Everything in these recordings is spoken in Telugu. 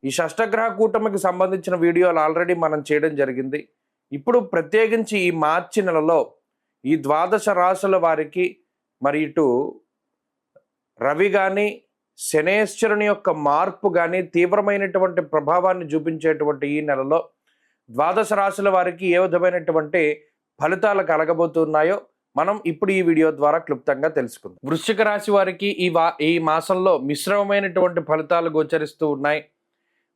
ఈ షష్టగ్రహ కూటమికి సంబంధించిన వీడియోలు ఆల్రెడీ మనం చేయడం జరిగింది. ఇప్పుడు ప్రత్యేకించి ఈ మార్చి నెలలో ఈ ద్వాదశ రాశుల వారికి మరి ఇటు రవి కానీ శనేశ్వరుని యొక్క మార్పు కానీ తీవ్రమైనటువంటి ప్రభావాన్ని చూపించేటువంటి ఈ నెలలో ద్వాదశ రాశుల వారికి ఏ విధమైనటువంటి ఫలితాలు కలగబోతున్నాయో మనం ఇప్పుడు ఈ వీడియో ద్వారా క్లుప్తంగా తెలుసుకుందాం. వృశ్చిక రాశి వారికి ఈ మాసంలో మిశ్రమమైనటువంటి ఫలితాలు గోచరిస్తూ ఉన్నాయి.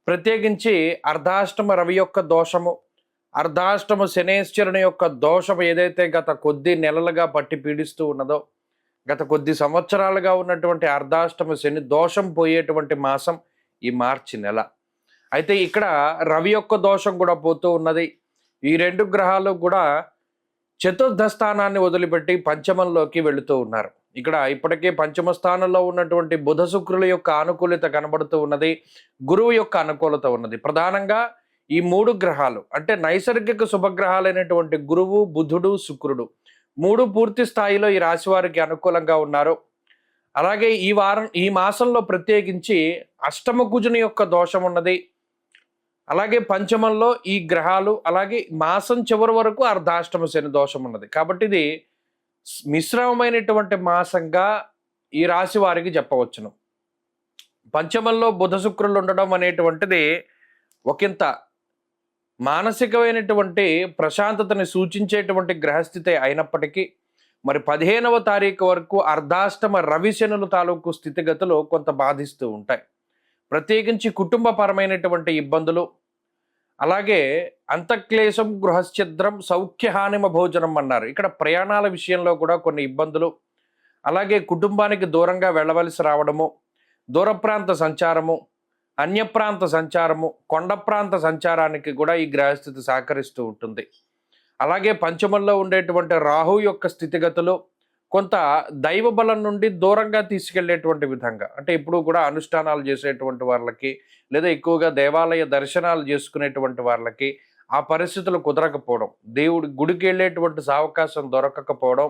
ప్రత్యేకించి అర్ధాష్టమ రవి యొక్క దోషము, అర్ధాష్టమ శనేశ్వరుని యొక్క దోషం ఏదైతే గత కొద్ది నెలలుగా పట్టి పీడిస్తూ ఉన్నదో, గత కొద్ది సంవత్సరాలుగా ఉన్నటువంటి అర్ధాష్టమ శని దోషం పోయేటువంటి మాసం ఈ మార్చి నెల. అయితే ఇక్కడ రవి యొక్క దోషం కూడా పోతూ ఉన్నది. ఈ రెండు గ్రహాలు కూడా చతుర్థ స్థానాన్ని వదిలిపెట్టి పంచమంలోకి వెళుతూ ఉన్నారు. ఇక్కడ ఇప్పటికే పంచమ స్థానంలో ఉన్నటువంటి బుధ శుక్రుల యొక్క అనుకూలత కనబడుతూ ఉన్నది, గురువు యొక్క అనుకూలత ఉన్నది. ప్రధానంగా ఈ మూడు గ్రహాలు అంటే నైసర్గిక శుభగ్రహాలైనటువంటి గురువు, బుధుడు, శుక్రుడు మూడు పూర్తి స్థాయిలో ఈ రాశి వారికి అనుకూలంగా ఉన్నారు. అలాగే ఈ మాసంలో ప్రత్యేకించి అష్టమ కుజుని యొక్క దోషం ఉన్నది. అలాగే పంచమంలో ఈ గ్రహాలు, అలాగే మాసం చివరి వరకు అర్ధాష్టమ శని దోషం ఉన్నది. కాబట్టి ఇది మిశ్రమమైనటువంటి మాసంగా ఈ రాశి వారికి చెప్పవచ్చును. పంచమంలో బుధ శుక్రులు ఉండడం అనేటువంటిది ఒకంత మానసికమైనటువంటి ప్రశాంతతని సూచించేటువంటి గ్రహస్థితి అయినప్పటికీ మరి 15వ తారీఖు వరకు అర్ధాష్టమ రవి శనుల తాలూకు స్థితిగతులు కొంత బాధిస్తూ ఉంటాయి. ప్రత్యేకించి కుటుంబపరమైనటువంటి ఇబ్బందులు, అలాగే అంతఃక్లేశం గృహశ్చిద్రం సౌఖ్యహానిమ భోజనం అన్నారు. ఇక్కడ ప్రయాణాల విషయంలో కూడా కొన్ని ఇబ్బందులు, అలాగే కుటుంబానికి దూరంగా వెళ్ళవలసి రావడము, దూర ప్రాంత సంచారము, అన్యప్రాంత సంచారము, కొండ ప్రాంత సంచారానికి కూడా ఈ గ్రహస్థితి సహకరిస్తూ ఉంటుంది. అలాగే పంచమంలో ఉండేటువంటి రాహు యొక్క స్థితిగతులు కొంత దైవ బలం నుండి దూరంగా తీసుకెళ్లేటువంటి విధంగా, అంటే ఇప్పుడు కూడా అనుష్ఠానాలు చేసేటువంటి వాళ్ళకి లేదా ఎక్కువగా దేవాలయ దర్శనాలు చేసుకునేటువంటి వాళ్ళకి ఆ పరిస్థితులు కుదరకపోవడం, దేవుడి గుడికి వెళ్ళేటువంటి అవకాశం దొరకకపోవడం,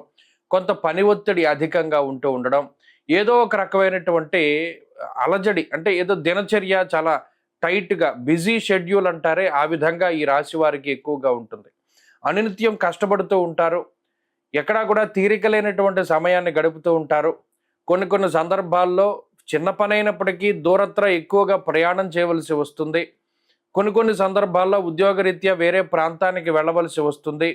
కొంత పని ఒత్తిడి అధికంగా ఉంటూ ఉండడం, ఏదో ఒక రకమైనటువంటి అలజడి, అంటే ఏదో దినచర్య చాలా టైట్గా బిజీ షెడ్యూల్ అంటారే ఆ విధంగా ఈ రాశి వారికి ఎక్కువగా ఉంటుంది. అనునిత్యం కష్టపడుతూ ఉంటారు, ఎక్కడా కూడా తీరిక లేనటువంటి సమయాన్ని గడుపుతూ ఉంటారు. కొన్ని సందర్భాల్లో చిన్న పని అయినప్పటికీ దూరత్ర ఎక్కువగా ప్రయాణం చేయవలసి వస్తుంది. కొన్ని సందర్భాల్లో ఉద్యోగరీత్యా వేరే ప్రాంతానికి వెళ్ళవలసి వస్తుంది.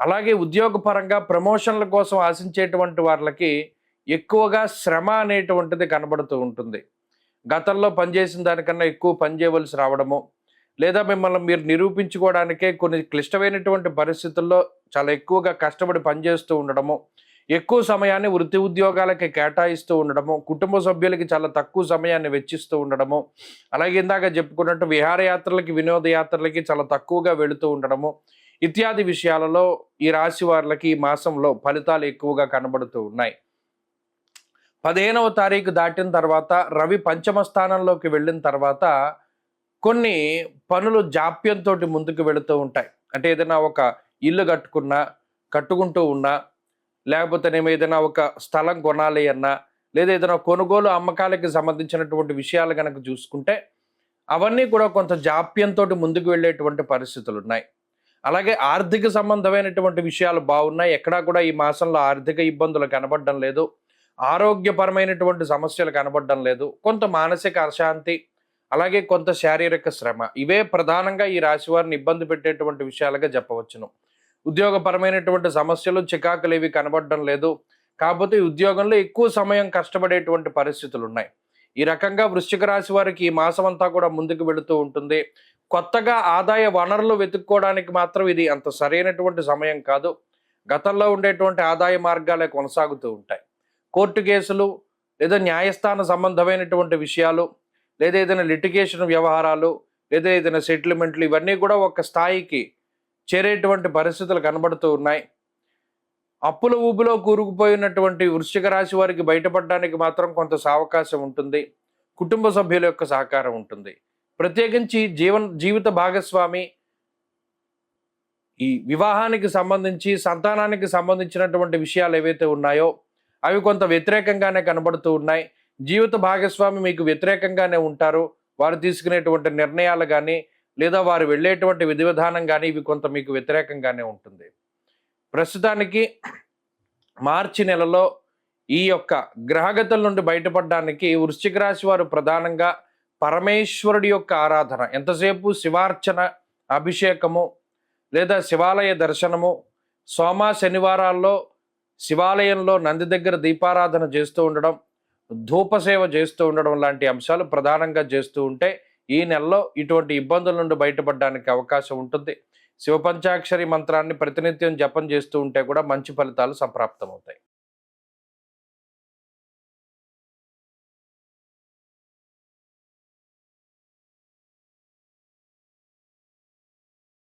అలాగే ఉద్యోగపరంగా ప్రమోషన్ల కోసం ఆశించేటువంటి వాళ్ళకి ఎక్కువగా శ్రమ అనేటువంటిది కనబడుతూ ఉంటుంది. గతంలో పనిచేసిన దానికన్నా ఎక్కువ పని చేయవలసి రావడము, లేదా మిమ్మల్ని మీరు నిరూపించుకోవడానికే కొన్ని క్లిష్టమైనటువంటి పరిస్థితుల్లో చాలా ఎక్కువగా కష్టపడి పనిచేస్తూ ఉండడము, ఎక్కువ సమయాన్ని వృత్తి ఉద్యోగాలకి కేటాయిస్తూ ఉండడము, కుటుంబ సభ్యులకి చాలా తక్కువ సమయాన్ని వెచ్చిస్తూ ఉండడము, అలాగే ఇందాక చెప్పుకున్నట్టు విహారయాత్రలకి వినోదయాత్రలకి చాలా తక్కువగా వెళుతూ ఉండడము ఇత్యాది విషయాలలో ఈ రాశి వారికి ఈ మాసంలో ఫలితాలు ఎక్కువగా కనబడుతూ ఉన్నాయి. 15వ తారీఖు దాటిన తర్వాత రవి పంచమ స్థానంలోకి వెళ్ళిన తర్వాత కొన్ని పనులు జాప్యంతో ముందుకు వెళుతూ ఉంటాయి. అంటే ఏదైనా ఒక ఇల్లు కట్టుకుంటూ ఉన్నా, లేకపోతేనేమో ఏదైనా ఒక స్థలం కొనాలి అన్నా, లేదా ఏదైనా కొనుగోలు అమ్మకాలకి సంబంధించినటువంటి విషయాలు కనుక చూసుకుంటే అవన్నీ కూడా కొంత జాప్యంతో ముందుకు వెళ్ళేటువంటి పరిస్థితులు ఉన్నాయి. అలాగే ఆర్థిక సంబంధమైనటువంటి విషయాలు బాగున్నాయి, ఎక్కడా కూడా ఈ మాసంలో ఆర్థిక ఇబ్బందులు కనబడడం లేదు, ఆరోగ్యపరమైనటువంటి సమస్యలు కనబడడం లేదు, కొంత మానసిక అశాంతి, అలాగే కొంత శారీరక శ్రమ, ఇవే ప్రధానంగా ఈ రాశి వారిని ఇబ్బంది పెట్టేటువంటి విషయాలుగా చెప్పవచ్చును. ఉద్యోగపరమైనటువంటి సమస్యలు చికాకులు ఏవి కనబడడం లేదు, కాకపోతే ఉద్యోగంలో ఎక్కువ సమయం కష్టపడేటువంటి పరిస్థితులు ఉన్నాయి. ఈ రకంగా వృశ్చిక రాశి వారికి ఈ మాసం అంతా కూడా ముందుకు వెళుతూ ఉంటుంది. కొత్తగా ఆదాయ వనరులు వెతుక్కోవడానికి మాత్రం ఇది అంత సరైనటువంటి సమయం కాదు. గతంలో ఉండేటువంటి ఆదాయ మార్గాలే కొనసాగుతూ ఉంటాయి. కోర్టు కేసులు, లేదా న్యాయస్థాన సంబంధమైనటువంటి విషయాలు, లేదా ఏదైనా లిటిగేషన్ వ్యవహారాలు, లేదా ఏదైనా సెటిల్మెంట్లు, ఇవన్నీ కూడా ఒక స్థాయికి చేరేటువంటి పరిస్థితులు కనబడుతూ ఉన్నాయి. అప్పుల ఊబిలో కూరుకుపోయినటువంటి వృశ్చిక రాశి వారికి బయటపడడానికి మాత్రం కొంత సావకాశం ఉంటుంది. కుటుంబ సభ్యుల యొక్క సహకారం ఉంటుంది. ప్రత్యేకించి జీవిత భాగస్వామి, ఈ వివాహానికి సంబంధించి సంతానానికి సంబంధించినటువంటి విషయాలు ఏవైతే ఉన్నాయో అవి కొంత వ్యతిరేకంగానే కనబడుతూ ఉన్నాయి. జీవిత భాగస్వామి మీకు వ్యతిరేకంగానే ఉంటారు. వారు తీసుకునేటువంటి నిర్ణయాలు కానీ లేదా వారు వెళ్ళేటువంటి విధి విధానం కానీ ఇవి కొంత మీకు వ్యతిరేకంగానే ఉంటుంది. ప్రస్తుతానికి మార్చి నెలలో ఈ యొక్క గ్రహగతుల నుండి బయటపడడానికి వృశ్చిక రాశి వారు ప్రధానంగా పరమేశ్వరుడి యొక్క ఆరాధన, ఎంతసేపు శివార్చన, అభిషేకము లేదా శివాలయ దర్శనము, శనివారాల్లో శివాలయంలో నంది దగ్గర దీపారాధన చేస్తూ ఉండడం, ధూపసేవ చేస్తూ ఉండడం లాంటి అంశాలు ప్రధానంగా చేస్తూ ఉంటే ఈ నెలలో ఇటువంటి ఇబ్బందుల నుండి బయటపడడానికి అవకాశం ఉంటుంది. శివ పంచాక్షరి మంత్రాన్ని ప్రతినిత్యం జపం చేస్తూ ఉంటే కూడా మంచి ఫలితాలు సంప్రాప్తమవుతాయి.